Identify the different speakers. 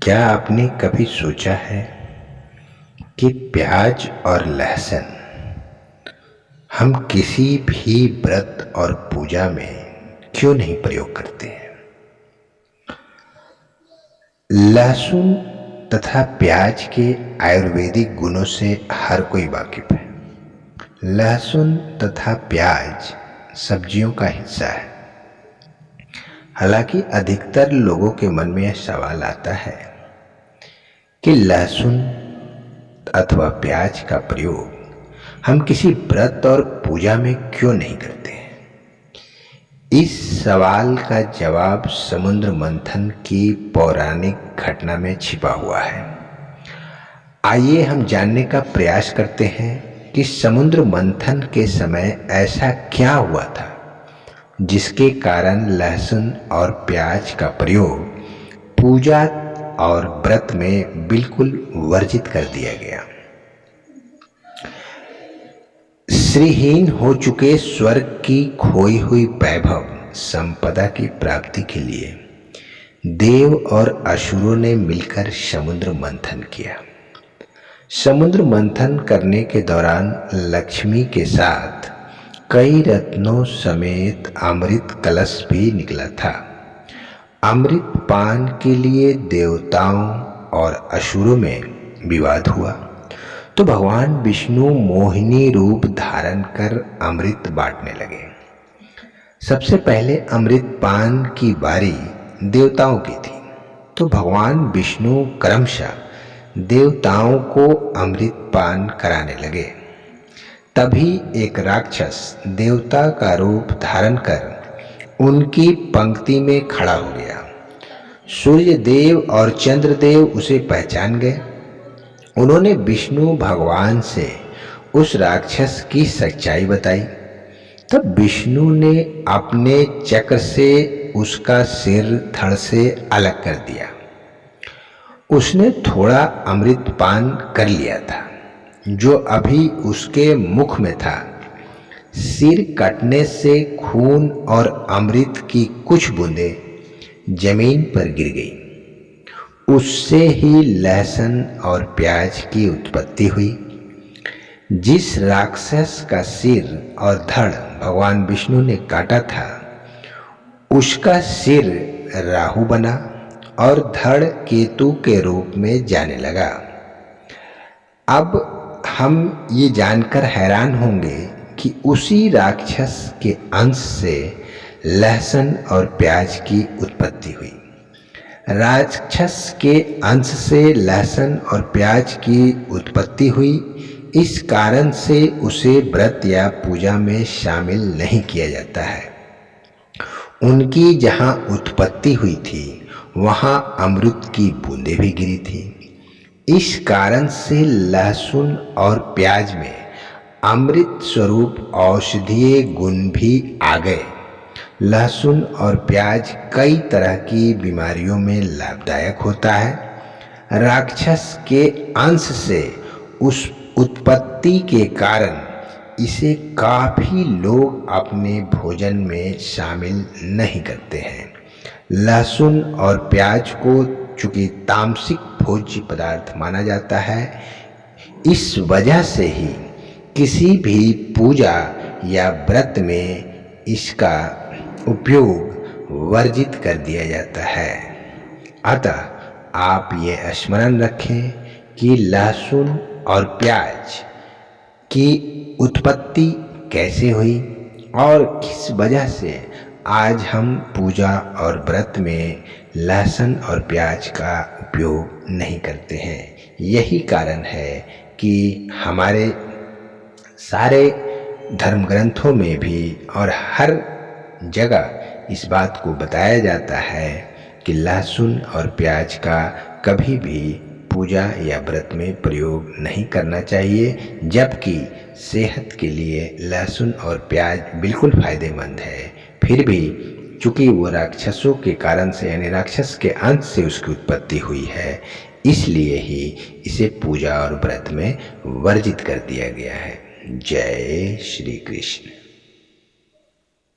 Speaker 1: क्या आपने कभी सोचा है कि प्याज और लहसुन हम किसी भी व्रत और पूजा में क्यों नहीं प्रयोग करते हैं? लहसुन तथा प्याज के आयुर्वेदिक गुणों से हर कोई वाकिफ है। लहसुन तथा प्याज सब्जियों का हिस्सा है। हालांकि अधिकतर लोगों के मन में यह सवाल आता है कि लहसुन अथवा प्याज का प्रयोग हम किसी व्रत और पूजा में क्यों नहीं करते हैं? इस सवाल का जवाब समुद्र मंथन की पौराणिक घटना में छिपा हुआ है। आइए हम जानने का प्रयास करते हैं कि समुद्र मंथन के समय ऐसा क्या हुआ था जिसके कारण लहसुन और प्याज का प्रयोग पूजा और व्रत में बिल्कुल वर्जित कर दिया गया। श्रीहीन हो चुके स्वर्ग की खोई हुई वैभव संपदा की प्राप्ति के लिए देव और असुरों ने मिलकर समुद्र मंथन किया। समुद्र मंथन करने के दौरान लक्ष्मी के साथ कई रत्नों समेत अमृत कलश भी निकला था। अमृत पान के लिए देवताओं और असुरों में विवाद हुआ तो भगवान विष्णु मोहिनी रूप धारण कर अमृत बांटने लगे। सबसे पहले अमृत पान की बारी देवताओं की थी तो भगवान विष्णु क्रमशः देवताओं को अमृत पान कराने लगे। तभी एक राक्षस देवता का रूप धारण कर उनकी पंक्ति में खड़ा हो गया। सूर्य देव और चंद्रदेव उसे पहचान गए। उन्होंने विष्णु भगवान से उस राक्षस की सच्चाई बताई। तब विष्णु ने अपने चक्र से उसका सिर धड़ से अलग कर दिया। उसने थोड़ा अमृत पान कर लिया था जो अभी उसके मुख में था। सिर कटने से खून और अमृत की कुछ बूंदें जमीन पर गिर गई। उससे ही लहसुन और प्याज की उत्पत्ति हुई। जिस राक्षस का सिर और धड़ भगवान विष्णु ने काटा था उसका सिर राहु बना और धड़ केतु के रूप में जाने लगा। अब हम ये जानकर हैरान होंगे कि उसी राक्षस के अंश से लहसुन और प्याज की उत्पत्ति हुई। राक्षस के अंश से लहसुन और प्याज की उत्पत्ति हुई। इस कारण से उसे व्रत या पूजा में शामिल नहीं किया जाता है। उनकी जहाँ उत्पत्ति हुई थी वहाँ अमृत की बूंदें भी गिरी थी। इस कारण से लहसुन और प्याज में अमृत स्वरूप औषधीय गुण भी आ गए। लहसुन और प्याज कई तरह की बीमारियों में लाभदायक होता है। राक्षस के अंश से उस उत्पत्ति के कारण इसे काफी लोग अपने भोजन में शामिल नहीं करते हैं। लहसुन और प्याज को चूंकि तामसिक भोज्य पदार्थ माना जाता है, इस वजह से ही किसी भी पूजा या व्रत में इसका उपयोग वर्जित कर दिया जाता है। अतः आप ये स्मरण रखें कि लहसुन और प्याज की उत्पत्ति कैसे हुई और किस वजह से आज हम पूजा और व्रत में लहसुन और प्याज का उपयोग नहीं करते हैं। यही कारण है कि हमारे सारे धर्म ग्रंथों में भी और हर जगह इस बात को बताया जाता है कि लहसुन और प्याज का कभी भी पूजा या व्रत में प्रयोग नहीं करना चाहिए, जबकि सेहत के लिए लहसुन और प्याज बिल्कुल फायदेमंद है। फिर भी चूंकि वो राक्षसों के कारण से यानी राक्षस के अंश से उसकी उत्पत्ति हुई है, इसलिए ही इसे पूजा और व्रत में वर्जित कर दिया गया है। जय श्री कृष्ण।